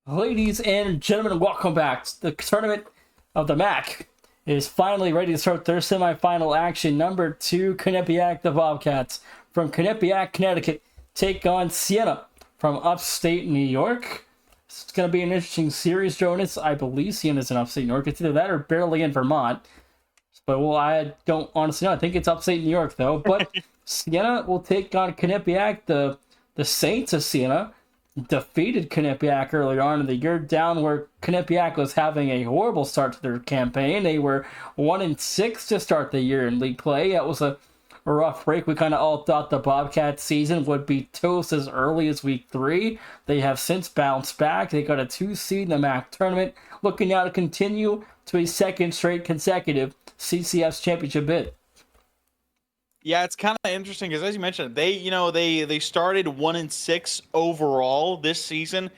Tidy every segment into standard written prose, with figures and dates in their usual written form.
Ladies and gentlemen, welcome back. The tournament of the MAC is finally ready to start their semifinal action. Number 2, Quinnipiac, the Bobcats from Quinnipiac, Connecticut, take on Siena from upstate New York. It's going to be an interesting series, Jonas. I believe Siena's in upstate New York. It's either that or barely in Vermont. But, well, I don't honestly know. I think it's upstate New York, though. But Siena will take on Quinnipiac. The Saints of Siena defeated Quinnipiac earlier on in the year, down where Quinnipiac was having a horrible start to their campaign. They were 1-6 to start the year in league play. That was a rough break. We kind of all thought the Bobcats season would be toast as early as week 3. They have since bounced back. They got a 2 seed in the MAC tournament, looking now to continue to a second straight consecutive CCS championship bid. Yeah, it's kind of interesting because, as you mentioned, they started 1-6 overall this season.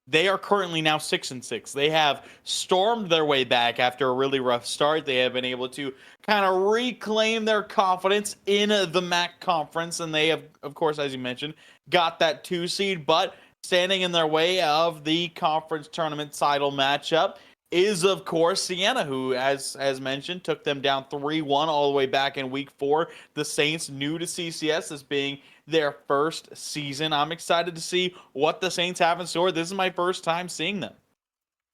They are currently now 6-6. They have stormed their way back after a really rough start. They have been able to kind of reclaim their confidence in the MAC conference, and they have, of course, as you mentioned, got that 2 seed. But standing in their way of the conference tournament title matchup is, of course, Siena, who, as mentioned, took them down 3-1 all the way back in week 4. The Saints, new to CCS, as being their first season. I'm excited to see what the Saints have in store. This is my first time seeing them.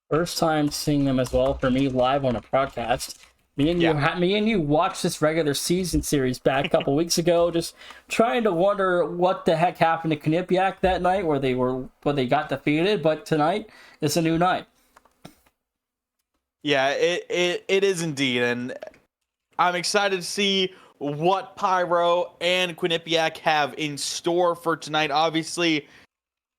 First time seeing them as well for me live on a broadcast. Me and you watched this regular season series back a couple weeks ago, just trying to wonder what the heck happened to Quinnipiac that night where they got defeated. But tonight is a new night. Yeah, it is indeed, and I'm excited to see what Pyro and Quinnipiac have in store for tonight. Obviously,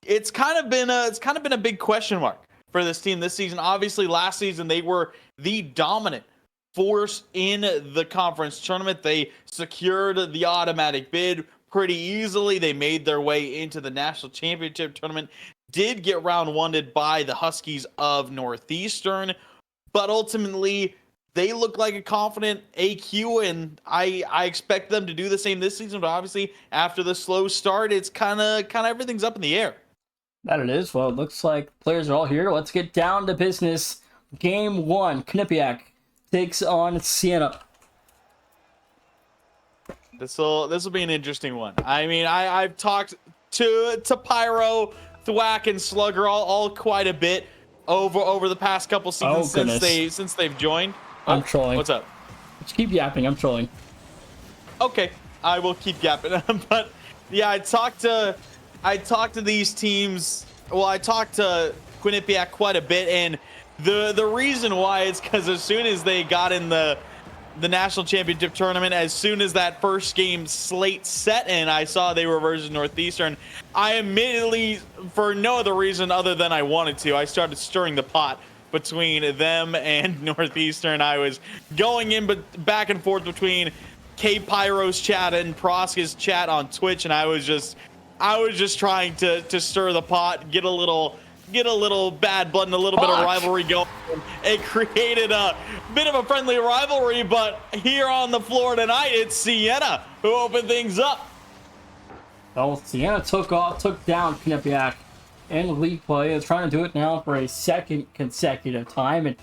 it's kind of been a big question mark for this team this season. Obviously, last season they were the dominant force in the conference tournament. They secured the automatic bid pretty easily. They made their way into the national championship tournament. Did get round-1'd by the Huskies of Northeastern. But ultimately, they look like a confident AQ, and I expect them to do the same this season. But obviously, after the slow start, it's kind of everything's up in the air. That it is. Well, it looks like players are all here. Let's get down to business. Game 1, Quinnipiac takes on Siena. This will be an interesting one. I mean, I've talked to Pyro, Thwack, and Slugger all quite a bit over the past couple seasons since they've joined. I'm trolling. What's up? Just keep yapping. I'm trolling. Okay, I will keep yapping. But yeah, I talked to these teams. Well, I talked to Quinnipiac quite a bit, and the reason why is because as soon as they got in the national championship tournament, as soon as that first game slate set and I saw they were versus Northeastern, I immediately, for no other reason other than I wanted to, I started stirring the pot between them and Northeastern. I was going in back and forth between K Pyro's chat and Proska's chat on Twitch, and I was just trying to stir the pot, get a little bad blood and a little bit of rivalry going. It created a bit of a friendly rivalry, but here on the floor tonight, it's Siena who opened things up. Well, Siena took down Quinnipiac in league play. It's trying to do it now for a second consecutive time. And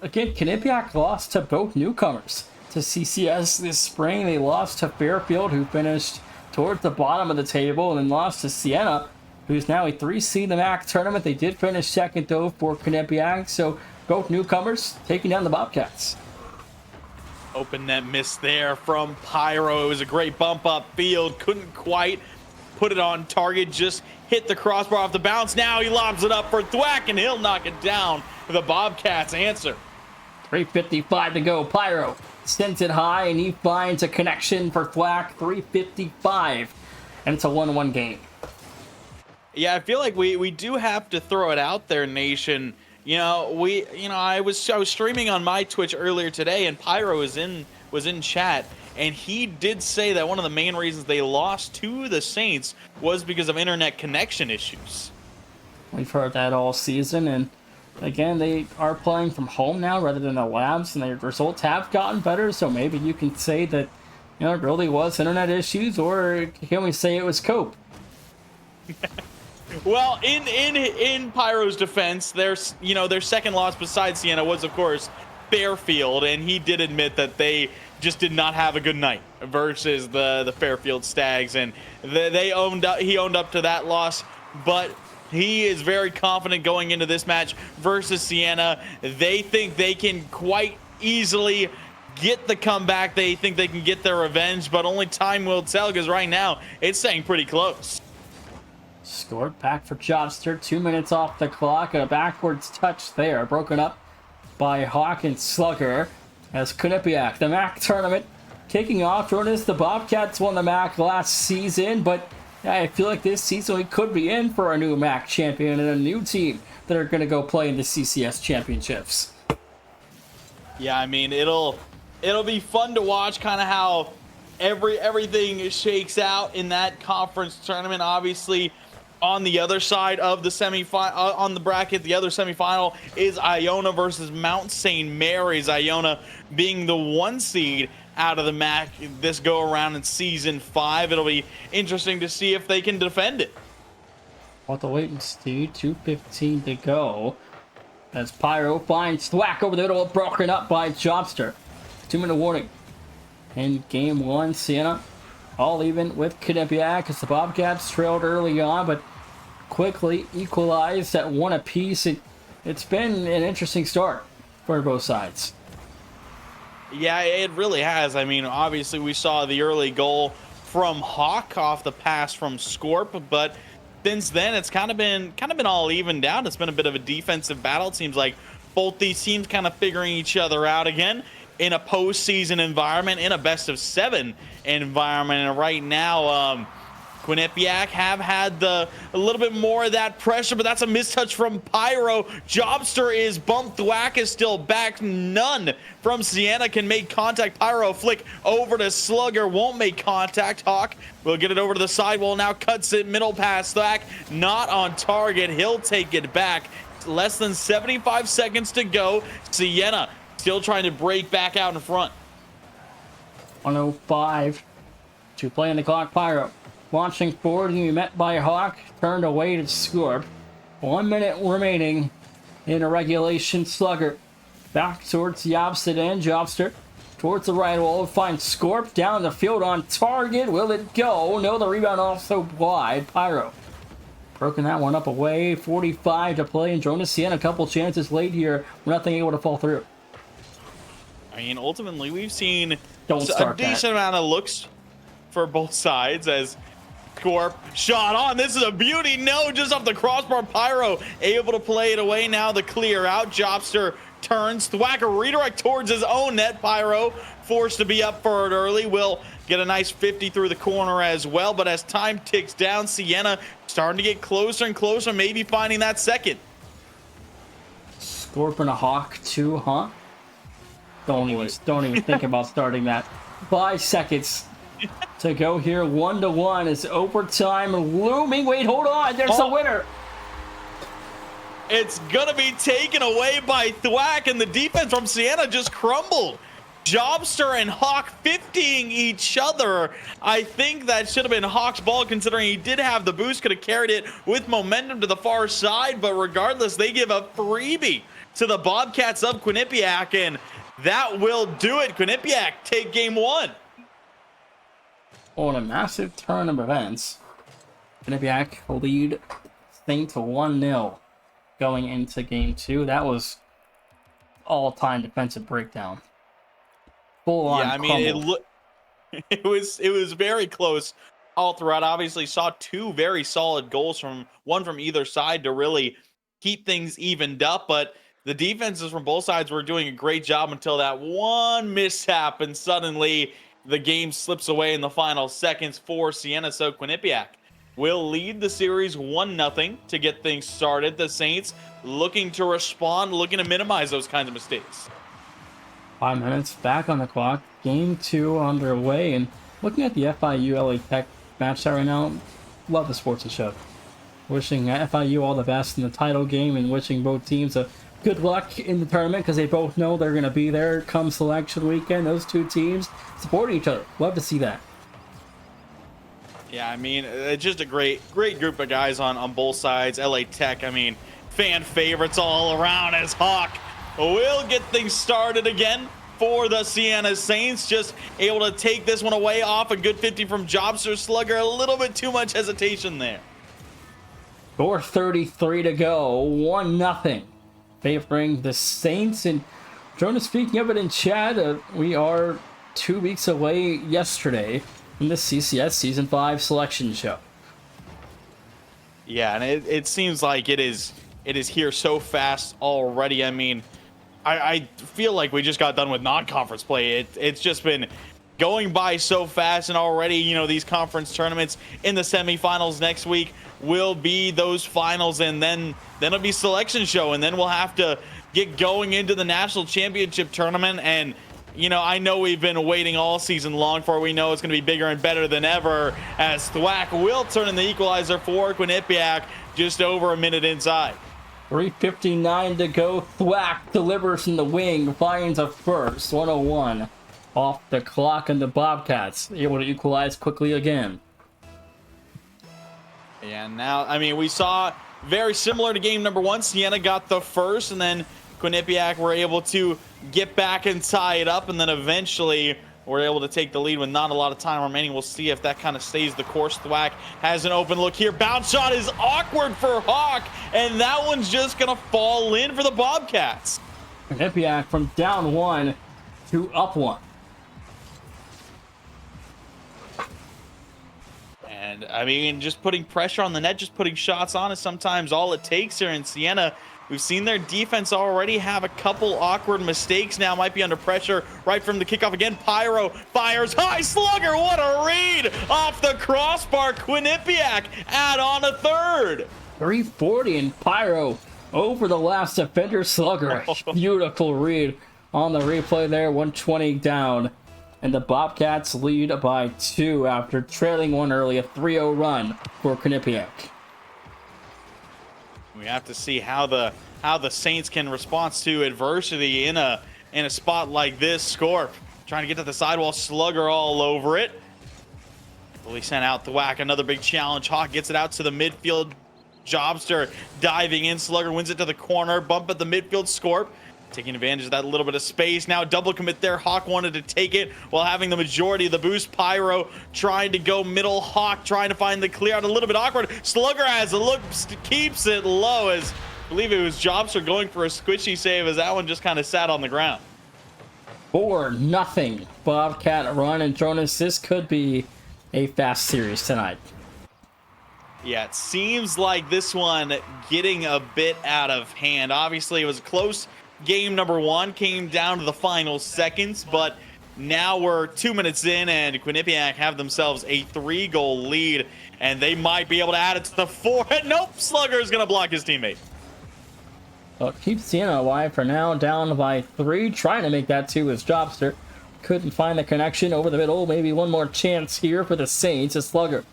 again, Quinnipiac lost to both newcomers to CCS this spring. They lost to Fairfield, who finished towards the bottom of the table, and then lost to Siena, who's now a 3 seed in the MAC tournament. They did finish second, though, for Quinnipiac. So both newcomers taking down the Bobcats. Open net miss there from Pyro. It was a great bump up field. Couldn't quite put it on target. Just hit the crossbar off the bounce. Now he lobs it up for Thwack, and he'll knock it down. The Bobcats answer. 3:55 to go. Pyro sends it high, and he finds a connection for Thwack. 3:55, and it's a 1-1 game. Yeah, I feel like we do have to throw it out there, Nation. I was streaming on my Twitch earlier today, and Pyro was in chat, and he did say that one of the main reasons they lost to the Saints was because of internet connection issues. We've heard that all season, and again, they are playing from home now rather than the labs, and their results have gotten better. So maybe you can say that it really was internet issues, or can we say it was cope? Well, in Pyro's defense, their second loss besides Siena was, of course, Fairfield, and he did admit that they just did not have a good night versus the Fairfield Stags, and he owned up to that loss. But he is very confident going into this match versus Siena. They think they can quite easily get the comeback. They think they can get their revenge, but only time will tell, because right now it's staying pretty close. Scored back for Jobster. 2 minutes off the clock. A backwards touch there. Broken up by Hawk and Slugger. As Quinnipiac, the MAC tournament kicking off. Jonas, the Bobcats won the MAC last season, but I feel like this season we could be in for a new MAC champion and a new team that are going to go play in the CCS championships. Yeah, I mean, it'll be fun to watch kind of how everything shakes out in that conference tournament. Obviously, on the other side of the semifinal, on the bracket, the other semifinal is Iona versus Mount St. Mary's. Iona being the 1 seed out of the MAC this go around in season 5. It'll be interesting to see if they can defend it. We'll have to wait and see. 2:15 to go. As Pyro finds Thwack over the middle, broken up by Jobster. 2-minute warning. In game 1, Siena all even with Quinnipiac as the Bobcats trailed early on, but quickly equalized at 1 apiece. It's been an interesting start for both sides. Yeah, it really has. I mean, obviously we saw the early goal from Hawk off the pass from Scorp, but since then it's kind of been all evened out. It's been a bit of a defensive battle. It seems like both these teams kind of figuring each other out again in a postseason environment, in a best-of-7 environment. And right now, Quinnipiac have had a little bit more of that pressure, but that's a mistouch from Pyro. Jobster is bumped. Thwack is still back. None from Siena can make contact. Pyro flick over to Slugger. Won't make contact. Hawk will get it over to the sidewall. Now cuts it. Middle pass. Thwack not on target. He'll take it back. Less than 75 seconds to go. Siena still trying to break back out in front. 1:05 to play on the clock. Pyro launching forward, and be met by Hawk. Turned away to Scorp. 1 minute remaining in a regulation. Slugger back towards the opposite end. Jobster towards the right wall. Finds Scorp down the field on target. Will it go? No, the rebound also wide. Pyro broken that one up away. 45 to play, and Jonas Siena a couple chances late here. Nothing able to fall through. I mean, ultimately, we've seen a decent amount of looks for both sides as Scorp shot on. This is a beauty. No, just off the crossbar. Pyro able to play it away. Now the clear out. Jobster turns. Thwack a redirect towards his own net. Pyro forced to be up for it early. Will get a nice 50 through the corner as well. But as time ticks down, Siena starting to get closer and closer, maybe finding that second. Scorp and a Hawk too, huh? Don't even think about starting that. 5 seconds to go here. 1-1 is overtime looming. Wait, hold on. There's the winner. It's gonna be taken away by Thwack, and the defense from Siena just crumbled. Jobster and Hawk 50ing each other. I think that should have been Hawk's ball, considering he did have the boost, could have carried it with momentum to the far side, but regardless, they give a freebie to the Bobcats of Quinnipiac, and that will do it. Quinnipiac take game 1. On a massive turn of events, Quinnipiac lead Saints 1-0 going into game 2. That was all-time defensive breakdown. Full on. Yeah, I mean, it was very close all throughout. Obviously, saw 2 very solid goals from either side to really keep things evened up, but the defenses from both sides were doing a great job until that one mishap, and suddenly the game slips away in the final seconds for Siena. So Quinnipiac will lead the series 1-0 to get things started. The Saints looking to respond, looking to minimize those kinds of mistakes. 5 minutes back on the clock. Game 2 underway, and looking at the FIU LA Tech match right now, love the sports show. Wishing FIU all the best in the title game, and wishing both teams a good luck in the tournament, because they both know they're going to be there come selection weekend. Those two teams supporting each other. Love to see that. Yeah, I mean, it's just a great group of guys on both sides. LA Tech, I mean, fan favorites all around as Hawk will get things started again for the Siena Saints. Just able to take this one away off a good 50 from Jobster. Slugger, a little bit too much hesitation there. 4:33 to go, 1-0, favoring the Saints. And Jonah, speaking of it in chat, we are 2 weeks away yesterday from the CCS Season 5 selection show. Yeah, and it seems like it is here so fast already. I mean, I feel like we just got done with non-conference play. It's just been going by so fast, and already, you know, these conference tournaments in the semifinals next week will be those finals, and then it'll be selection show, and then we'll have to get going into the national championship tournament. And you know, I know we've been waiting all season long for it. We know it's going to be bigger and better than ever, as Thwack will turn in the equalizer for Quinnipiac just over a minute inside. 3:59 to go. Thwack delivers from the wing, finds a first. 101 off the clock, and the Bobcats able to equalize quickly again. And now, I mean, we saw very similar to game number one. Siena got the first, and then Quinnipiac were able to get back and tie it up, and then eventually were able to take the lead with not a lot of time remaining. We'll see if that kind of stays the course. Thwack has an open look here. Bounce shot is awkward for Hawk, and that one's just going to fall in for the Bobcats. Quinnipiac from down 1 to up 1. And I mean, just putting pressure on the net, just putting shots on is sometimes all it takes here in Siena. We've seen their defense already have a couple awkward mistakes now. Might be under pressure right from the kickoff again. Pyro fires high. Slugger, what a read off the crossbar. Quinnipiac add on a third. 340, and Pyro over the last defender. Slugger, beautiful read on the replay there. 120 down, and the Bobcats lead by 2 after trailing 1 early. A 3-0 run for Quinnipiac. We have to see how the Saints can respond to adversity in a spot like this. Scorp trying to get to the sidewall. Slugger all over it. Fully sent out Thwack. Another big challenge. Hawk gets it out to the midfield. Jobster diving in. Slugger wins it to the corner. Bump at the midfield. Scorp taking advantage of that little bit of space. Now double commit there. Hawk wanted to take it while having the majority of the boost. Pyro trying to go middle. Hawk trying to find the clear out. A little bit awkward. Slugger has a look, keeps it low, as I believe it was Jobster going for a squishy save, as that one just kind of sat on the ground. 4-0 Bobcat run, and Jonas, this could be a fast series tonight. Yeah, it seems like this one getting a bit out of hand. Obviously, it was close. Game number one came down to the final seconds, but now we're 2 minutes in, and Quinnipiac have themselves a 3-goal lead, and they might be able to add it to the 4. Nope, Slugger is going to block his teammate. Well, keep Siena alive for now, down by 3. Trying to make that 2 is Jobster. Couldn't find the connection over the middle. Maybe one more chance here for the Saints. A Slugger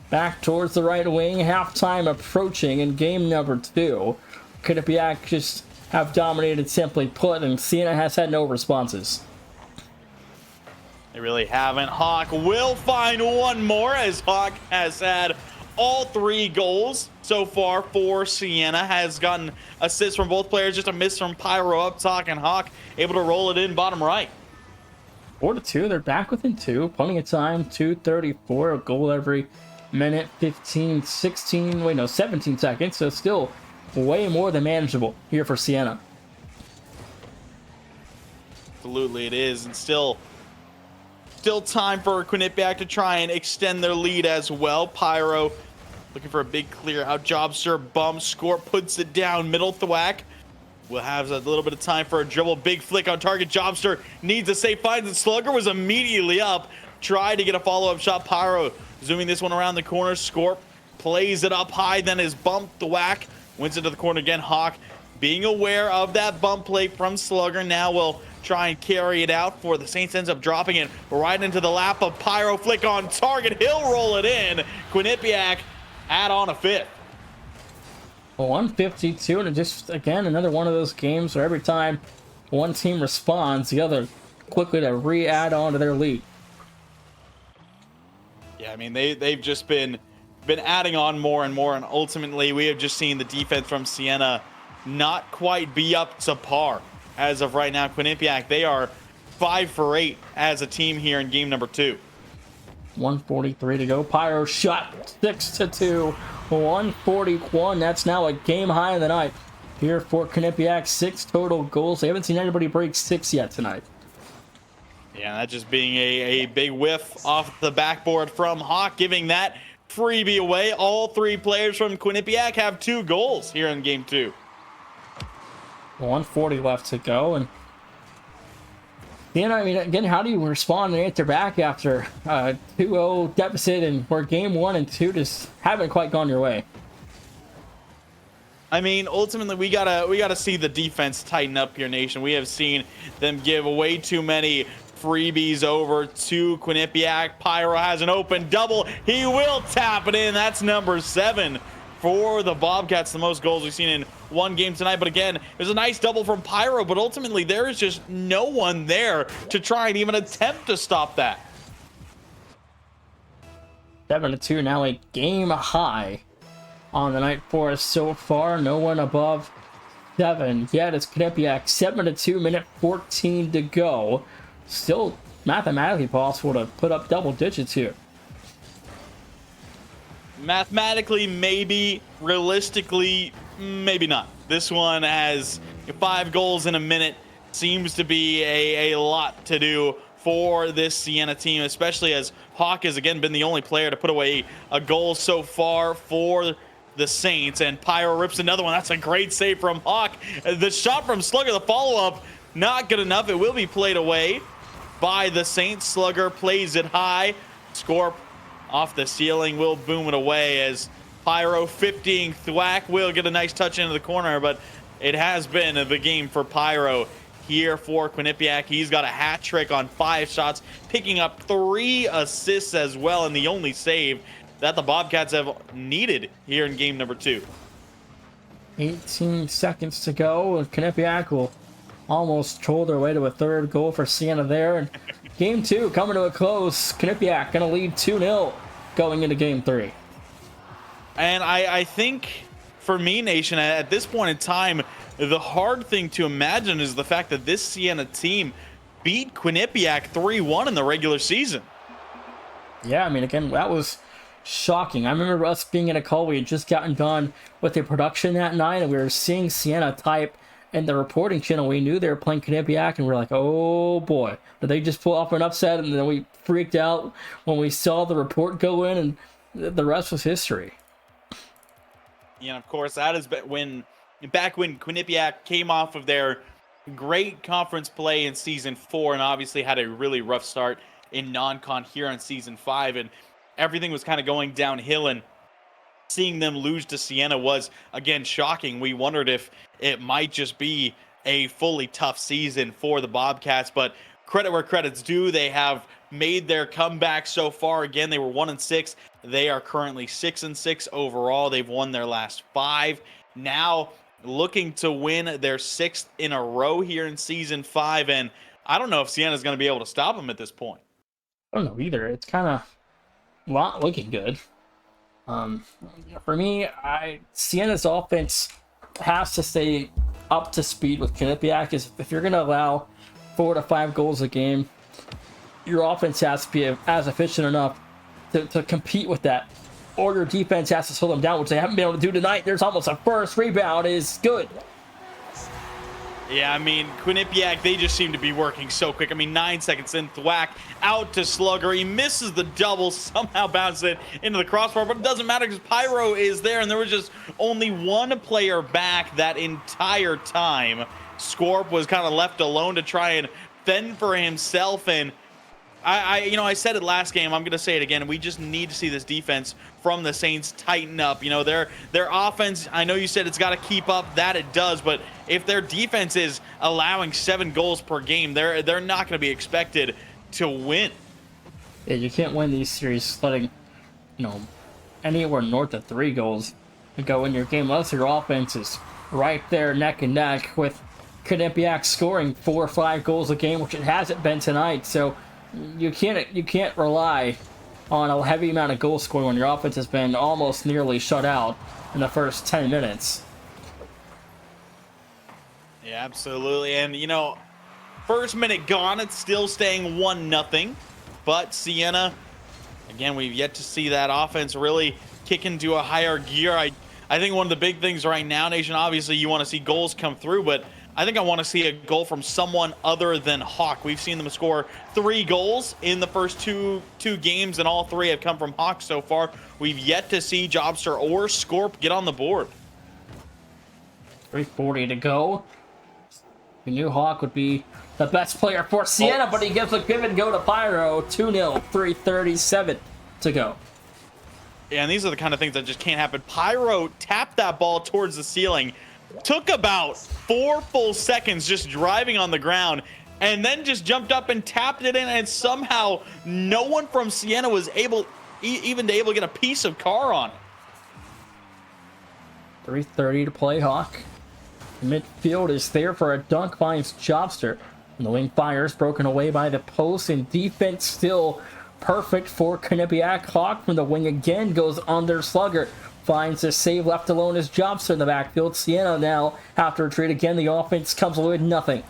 back towards the right wing. Halftime approaching in game number 2. Quinnipiac just have dominated, simply put, and Siena has had no responses. They really haven't. Hawk will find one more, as Hawk has had all 3 goals so far for Siena. Has gotten assists from both players, just a miss from Pyro up top, and Hawk able to roll it in bottom right. 4-2, they're back within 2. Plenty of time, 2:34, a goal every minute, 17 seconds, so still way more than manageable here for Siena. Absolutely it is, and still time for Quinnipiac to try and extend their lead as well. Pyro looking for a big clear out. Jobster bump. Scorp puts it down. Middle. Thwack will have a little bit of time for a dribble. Big flick on target. Jobster needs a save. Finds it. Slugger was immediately up. Tried to get a follow-up shot. Pyro zooming this one around the corner. Scorp plays it up high, then is bumped. Thwack wins into the corner again. Hawk being aware of that bump play from Slugger. Now will try and carry it out for the Saints. Ends up dropping it right into the lap of Pyro. Flick on target. He'll roll it in. Quinnipiac add on a 5th. 152, and just again another one of those games where every time one team responds, the other quickly to re-add on to their lead. Yeah, I mean they've just been adding on more and more, and ultimately we have just seen the defense from Siena not quite be up to par as of right now. Quinnipiac, they are 5 for 8 as a team here in game number 2. 1:43 to go. Pyro shot 6-2. 141. That's now a game high of the night here for Quinnipiac. 6 total goals. They haven't seen anybody break 6 yet tonight. Yeah, that just being a big whiff off the backboard from Hawk, giving that freebie away. All 3 players from Quinnipiac have 2 goals here in game 2. 140 left to go, and I mean, again, how do you respond and answer back after a 2-0 deficit, and where game 1 and 2 just haven't quite gone your way? I mean, ultimately, we gotta see the defense tighten up here, Nation. We have seen them give way too many freebies over to Quinnipiac. Pyro has an open double. He will tap it in. That's number 7 for the Bobcats, the most goals we've seen in one game tonight. But again, there's a nice double from Pyro, but ultimately there is just no one there to try and even attempt to stop that. 7-2, now a game high on the night for us so far. No one above 7 yet. It's Quinnipiac. 7-2, minute 14 to go. Still mathematically possible to put up double digits here. Mathematically, maybe. Realistically, maybe not. This one has 5 goals in a minute. Seems to be a lot to do for this Siena team, especially as Hawk has again been the only player to put away a goal so far for the Saints. And Pyro rips another one. That's a great save from Hawk. The shot from Slugger, the follow-up, not good enough. It will be played away by the Saints. Slugger plays it high. Scorp off the ceiling will boom it away as Pyro 50ing thwack will get a nice touch into the corner, but it has been the game for Pyro here for Quinnipiac. He's got a hat trick on 5 shots, picking up 3 assists as well, and the only save that the Bobcats have needed here in game number 2. 18 seconds to go, and Quinnipiac will almost troll their way to a 3rd goal for Siena there. And game 2 coming to a close. Quinnipiac going to lead 2-0 going into game 3. And I think for me, Nation, at this point in time, the hard thing to imagine is the fact that this Siena team beat Quinnipiac 3-1 in the regular season. Yeah, I mean, again, that was shocking. I remember us being in a call. We had just gotten done with the production that night, and we were seeing Siena type in the reporting channel. We knew they were playing Quinnipiac, and we are like, oh boy, did they just pull off an upset? And then we freaked out when we saw the report go in, and the rest was history. Yeah, of course, that is back when Quinnipiac came off of their great conference play in Season 4 and obviously had a really rough start in non-con here in Season 5, and everything was kind of going downhill, and seeing them lose to Siena was, again, shocking. We wondered if it might just be a fully tough season for the Bobcats, but credit where credit's due. They have made their comeback so far. Again, they were 1-6. They are currently 6-6 overall. They've won their last 5. Now looking to win their 6th in a row here in Season 5, and I don't know if Siena's going to be able to stop them at this point. I don't know either. It's kind of not looking good. For me, Siena's offense has to stay up to speed with Quinnipiac. If you're going to allow 4 to 5 goals a game, your offense has to be as efficient enough to compete with that, or your defense has to slow them down, which they haven't been able to do tonight. There's almost a first rebound is good. Yeah, I mean, Quinnipiac, they just seem to be working so quick. I mean, 9 seconds in, thwack out to Slugger. He misses the double, somehow bounces it into the crossbar, but it doesn't matter because Pyro is there, and there was just only one player back that entire time. Scorp was kind of left alone to try and fend for himself, and I said it last game, I'm going to say it again. We just need to see this defense from the Saints tighten up. You know, their offense, I know you said it's got to keep up. That it does, but if their defense is allowing 7 goals per game, they're not going to be expected to win. Yeah, you can't win these series letting, anywhere north of 3 goals go in your game unless your offense is right there neck and neck with Quinnipiac scoring 4 or 5 goals a game, which it hasn't been tonight. So you can't rely on a heavy amount of goal scoring when your offense has been almost nearly shut out in the first 10 minutes. Yeah, absolutely. And, you know, first minute gone, it's still staying 1-0. But Siena, again, we've yet to see that offense really kick into a higher gear. I think one of the big things right now, Nation, obviously you want to see goals come through, but I think I want to see a goal from someone other than Hawk. We've seen them score 3 goals in the first two games, and all 3 have come from Hawk so far. We've yet to see Jobster or Scorp get on the board. 3:40 to go. We knew Hawk would be the best player for Siena, but he gives a give and go to Pyro. 2-0, 3:37 to go. Yeah, and these are the kind of things that just can't happen. Pyro tapped that ball towards the ceiling, took about 4 full seconds just driving on the ground, and then just jumped up and tapped it in, and somehow no one from Siena was even able to get a piece of car on it. 3:30 to play, Hawk. Midfield is there for a dunk, finds Jobster. And the wing fires, broken away by the post, and defense still perfect for Quinnipiac. Hawk from the wing again goes under Slugger. Finds a save, left alone as Jobster in the backfield. Siena now, after retreat again, the offense comes away with nothing.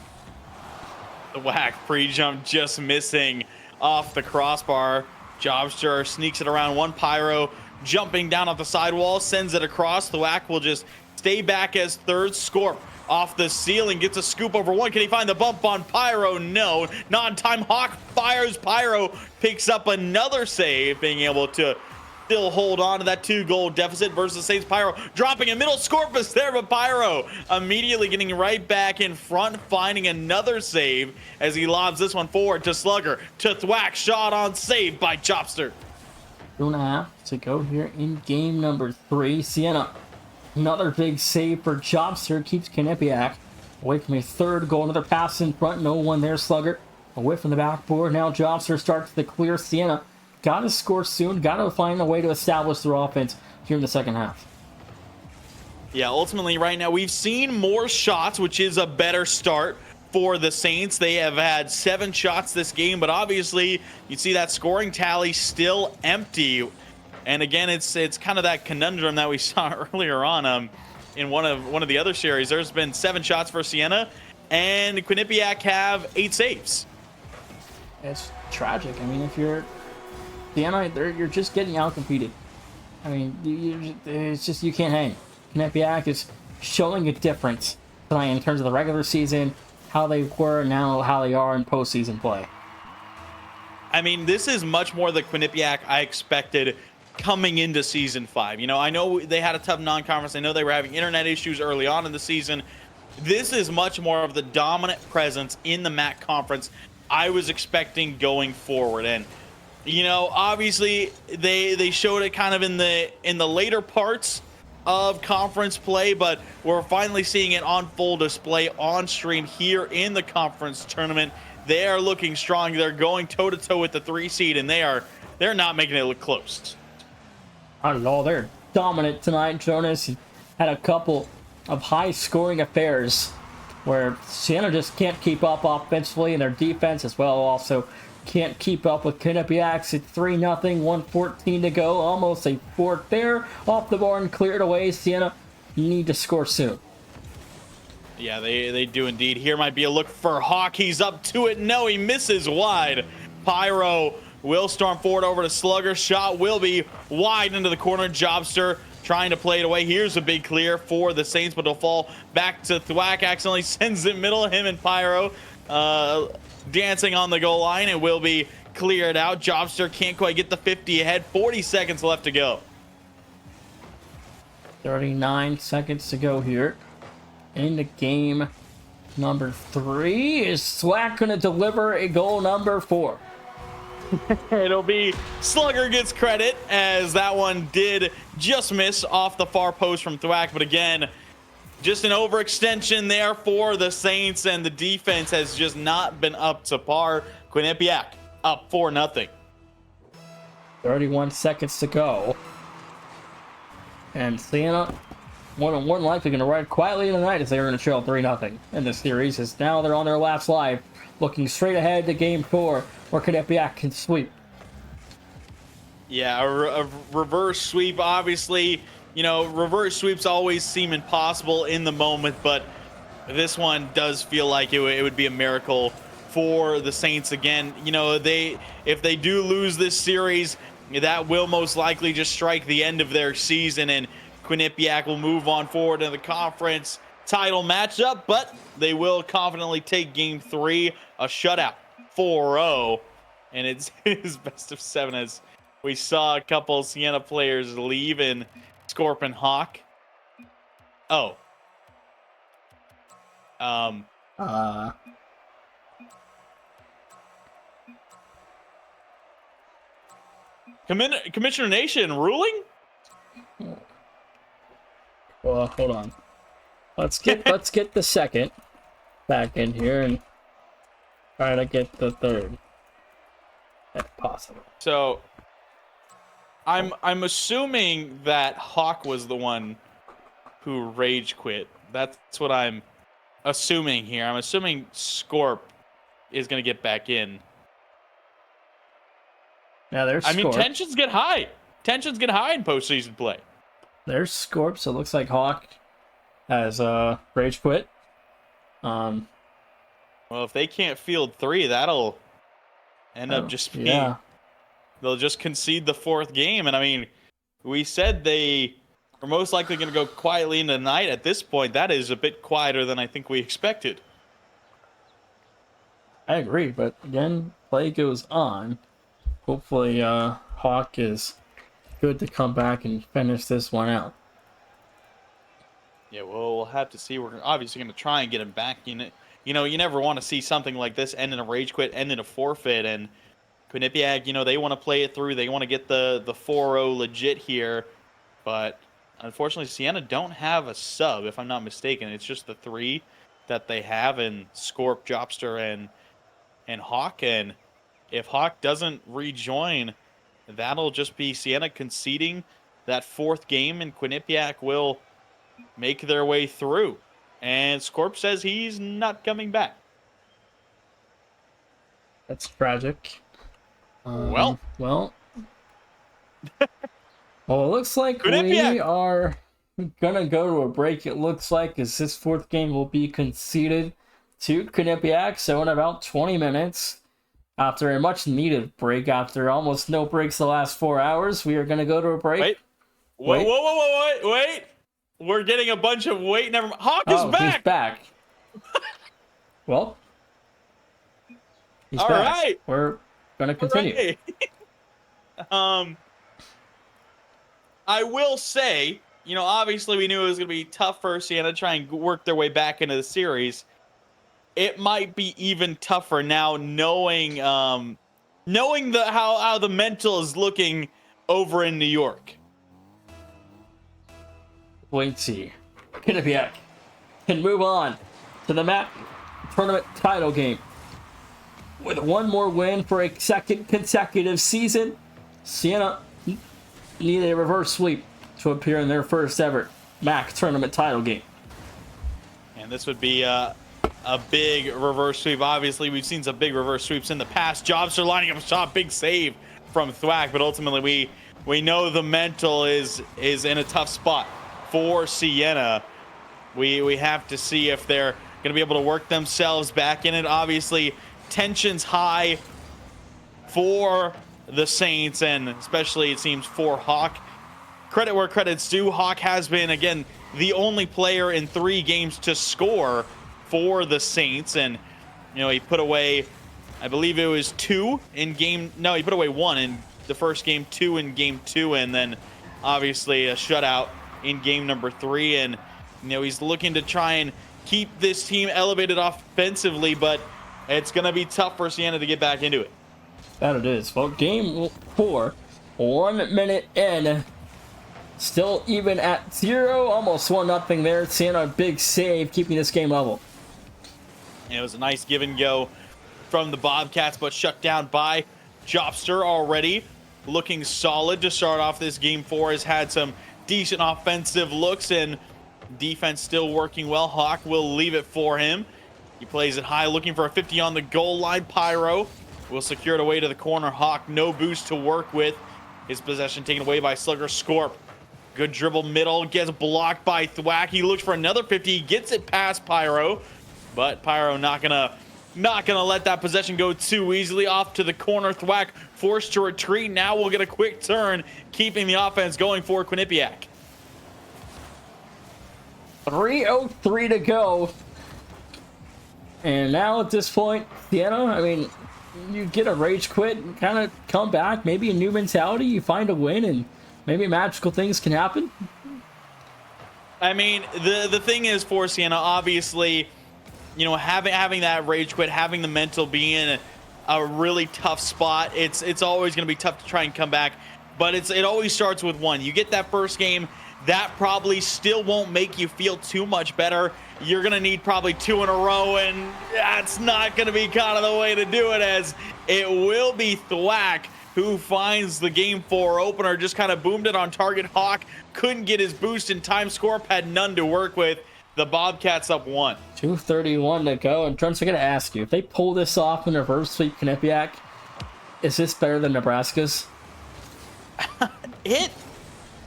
The whack pre-jump just missing off the crossbar. Jobster sneaks it around one. Pyro jumping down off the sidewall, sends it across. The whack will just stay back as third. Scorp off the ceiling, gets a scoop over one. Can he find the bump on Pyro? No, not in time. Hawk fires. Pyro picks up another save, being able to still hold on to that 2-goal deficit versus Saints. Pyro dropping a middle. Scorpus there, but Pyro immediately getting right back in front, finding another save as he lobs this one forward to Slugger. To Thwack, shot on, save by Jobster. 2.5 to go here in game number 3. Siena, another big save for Jobster, keeps Quinnipiac away from a third goal. Another pass in front, no one there. Slugger away from the backboard. Now Jobster starts the clear. Siena got to score soon, got to find a way to establish their offense here in the second half. Yeah, ultimately right now we've seen more shots, which is a better start for the Saints. They have had 7 shots this game, but obviously you see that scoring tally still empty. And again, it's kind of that conundrum that we saw earlier on in one of the other series. There's been 7 shots for Siena, and Quinnipiac have 8 saves. It's tragic. I mean, if you're Siena, you're just getting outcompeted. I mean, it's just you can't hang. Quinnipiac is showing a difference tonight in terms of the regular season, how they were, now how they are in postseason play. I mean, this is much more the Quinnipiac I expected coming into season 5. You know, I know they had a tough non-conference. I know they were having internet issues early on in the season. This is much more of the dominant presence in the MAC conference I was expecting going forward. And you know, obviously they showed it kind of in the later parts of conference play, but we're finally seeing it on full display on stream here in the conference tournament. They are looking strong. They're going toe-to-toe with the 3 seed, and they're not making it look close. Not at all. They're dominant tonight. Jonas had a couple of high-scoring affairs where Siena just can't keep up offensively, and their defense as well also can't keep up with Quinnipiac's at 3-0, 1:14 to go. Almost a fourth there. Off the board, cleared away. Siena need to score soon. Yeah, they do indeed. Here might be a look for Hawk. He's up to it. No, he misses wide. Pyro will storm forward over to Slugger. Shot will be wide into the corner. Jobster trying to play it away. Here's a big clear for the Saints, but it'll fall back to Thwack. Accidentally sends it middle. Him and Pyro dancing on the goal line. It will be cleared out. Jobster can't quite get the 50 ahead. 40 seconds left to go. 39 seconds to go here in the game number 3. Is Thwack going to deliver a goal number 4? It'll be Slugger gets credit, as that one did just miss off the far post from Thwack. But again, just an overextension there for the Saints, and the defense has just not been up to par. Quinnipiac up 4-0. 31 seconds to go. And Siena, more likely going to ride quietly tonight as they are going to trail 3-0 in this series, as now they're on their last live, looking straight ahead to game 4, where Quinnipiac can sweep. Yeah, a reverse sweep, obviously, you know, reverse sweeps always seem impossible in the moment, but this one does feel like it would be a miracle for the Saints again. You know, if they do lose this series, that will most likely just strike the end of their season, and Quinnipiac will move on forward in the conference title matchup, but they will confidently take game 3, a shutout, 4-0, and it's his best of 7 as we saw a couple Siena players leave in Scorp and Hawk. Oh. Commissioner Nation ruling? Well, hold on. Let's get the second back in here and try to get the third, if possible. So, I'm assuming that Hawk was the one who rage quit. That's what I'm assuming here. I'm assuming Scorp is gonna get back in. Now there's Scorp. I mean, tensions get high. Tensions get high in postseason play. There's Scorp, so it looks like Hawk has rage quit. Well, if they can't field 3, that'll end up just being... Yeah. They'll just concede the 4th game. And, I mean, we said they are most likely going to go quietly into the night. At this point, that is a bit quieter than I think we expected. I agree, but again, play goes on. Hopefully, Hawk is good to come back and finish this one out. Yeah, well, we'll have to see. We're obviously going to try and get him back. You know, you never want to see something like this end in a rage quit, end in a forfeit. And Quinnipiac, you know, they want to play it through. They want to get the 4-0 legit here. But unfortunately, Siena don't have a sub, if I'm not mistaken. It's just the 3 that they have in Scorp, Jobster, and Hawk. And if Hawk doesn't rejoin, that'll just be Siena conceding that 4th game, and Quinnipiac will make their way through. And Scorp says he's not coming back. That's tragic. Well, it looks like we are gonna go to a break. It looks like as this 4th game will be conceded to Quinnipiac. So in about 20 minutes, after a much needed break, after almost no breaks the last 4 hours, we are gonna go to a break. Wait. We're getting a bunch of wait. Never mind. Hawk is back. He's back. Well, he's all back. Right. We're gonna continue. Right. I will say, you know, obviously we knew it was gonna be tough for Siena to try and work their way back into the series. It might be even tougher now, knowing how the mental is looking over in New York. Wait and see. Quinnipiac can move on to the MAC tournament title game. With one more win for a 2nd consecutive season, Siena needed a reverse sweep to appear in their first ever MAC tournament title game. And this would be a big reverse sweep. Obviously, we've seen some big reverse sweeps in the past. Jobster lining up a shot, big save from Thwack, but ultimately we know the mental is in a tough spot for Siena. We have to see if they're going to be able to work themselves back in it. Obviously, tension's high for the Saints, and especially it seems for Hawk. Credit where credit's due. Hawk has been, again, the only player in 3 games to score for the Saints, and you know, he put away, I believe it was 2 in game, no, he put away 1 in the first game, 2 in game 2, and then obviously a shutout in game number 3. And you know, he's looking to try and keep this team elevated offensively, but it's going to be tough for Siena to get back into it. That it is. Well, game 4, 1 minute in, still even at 0, almost 1-0 there. Siena, a big save, keeping this game level. It was a nice give and go from the Bobcats, but shut down by Jobster already. Looking solid to start off this game 4. Has had some decent offensive looks, and defense still working well. Hawk will leave it for him. He plays it high, looking for a 50 on the goal line. Pyro will secure it away to the corner. Hawk, no boost to work with. His possession taken away by Slugger. Scorp. Good dribble middle, gets blocked by Thwack. He looks for another 50. He gets it past Pyro, but Pyro not gonna let that possession go too easily. Off to the corner. Thwack forced to retreat. Now we'll get a quick turn, keeping the offense going for Quinnipiac. 3:03 to go. And now at this point, Siena, I mean, you get a rage quit, kind of come back, maybe a new mentality, you find a win, and maybe magical things can happen. I mean, the thing is for Siena, obviously, you know, having that rage quit, having the mental be in a really tough spot, it's always going to be tough to try and come back. But it always starts with one. You get that first game, that probably still won't make you feel too much better. You're going to need probably 2 in a row, and that's not going to be kind of the way to do it, as it will be Thwack who finds the game 4 opener. Just kind of boomed it on target. Hawk couldn't get his boost in time. Scorp had none to work with. The Bobcats up 1. 2:31 to go, and Trunts, I'm going to ask you, if they pull this off and reverse sweep Quinnipiac, is this better than Nebraska's?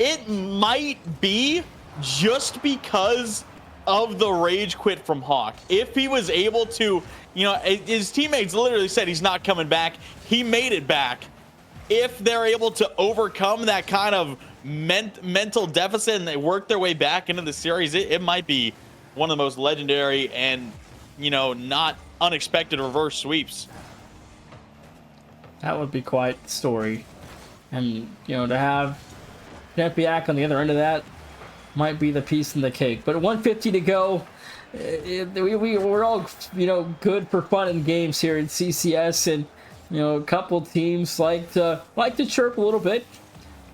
It might be, just because of the rage quit from Hawk. If he was able to, you know, his teammates literally said he's not coming back. He made it back. If they're able to overcome that kind of mental deficit and they work their way back into the series, it might be one of the most legendary and, you know, not unexpected reverse sweeps. That would be quite the story. And, you know, to have Quinnipiac on the other end of that might be the piece in the cake. But 150 to go. We're all, you know, good for fun and games here at CCS, and, you know, a couple teams like to chirp a little bit.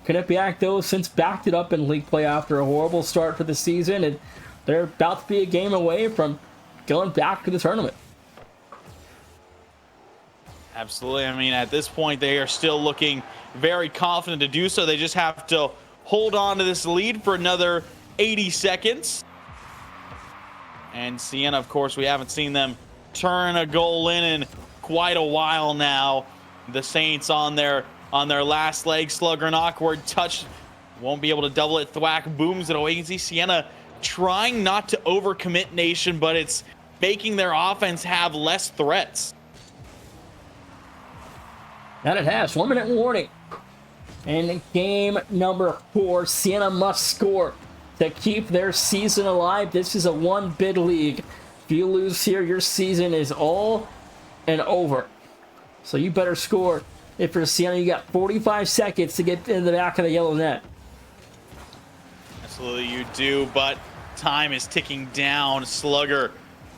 Quinnipiac, though, since backed it up in league play after a horrible start for the season, and they're about to be a game away from going back to the tournament. Absolutely. I mean, at this point, they are still looking very confident to do so. They just have to hold on to this lead for another 80 seconds. And Siena, of course, we haven't seen them turn a goal in quite a while now. The Saints on their last leg. Slugger, an awkward touch. Won't be able to double it. Thwack booms it away. You can see Siena trying not to overcommit Nation, but it's making their offense have less threats. And it has. 1 minute warning. And in game number 4, Siena must score to keep their season alive. This is a one-bid league. If you lose here, your season is all and over. So you better score. If you're Siena, you got 45 seconds to get in the back of the yellow net. Absolutely you do, but time is ticking down. Slugger,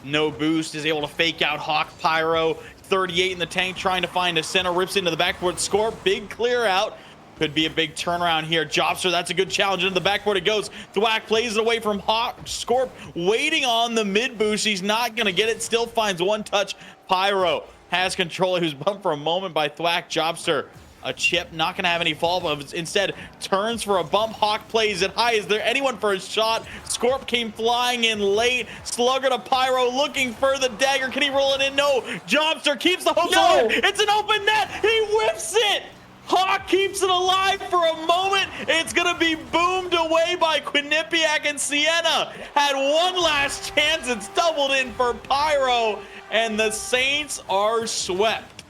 no boost, is able to fake out Hawk. Pyro, 38 in the tank, trying to find a center, rips into the backboard. Score, big clear out. Could be a big turnaround here. Jobster, that's a good challenge. Into the backboard it goes. Thwack plays it away from Hawk. Scorp waiting on the mid boost. He's not going to get it. Still finds one touch. Pyro has control. He was bumped for a moment by Thwack. Jobster, a chip, not going to have any fall, but instead turns for a bump. Hawk plays it high. Is there anyone for a shot? Scorp came flying in late. Slugger to Pyro, looking for the dagger. Can he roll it in? No. Jobster keeps the hopes alive. It's an open net. He whiffs it. Hawk keeps it alive for a moment. It's going to be boomed away by Quinnipiac, and Siena had one last chance. It's doubled in for Pyro, and the Saints are swept.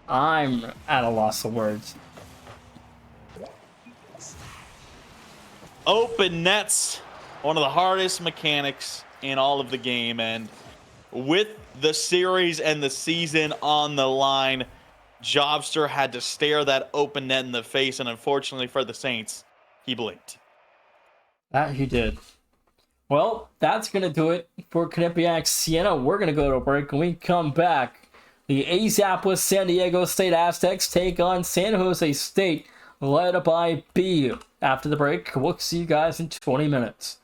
I'm at a loss of words. Open nets, one of the hardest mechanics in all of the game, and with the series and the season on the line, Jobster had to stare that open net in the face, and unfortunately for the Saints, he blinked. That he did. Well, that's going to do it for Quinnipiac Siena. We're going to go to a break. When we come back, the ASAP San Diego State Aztecs take on San Jose State, led by B. After the break, we'll see you guys in 20 minutes.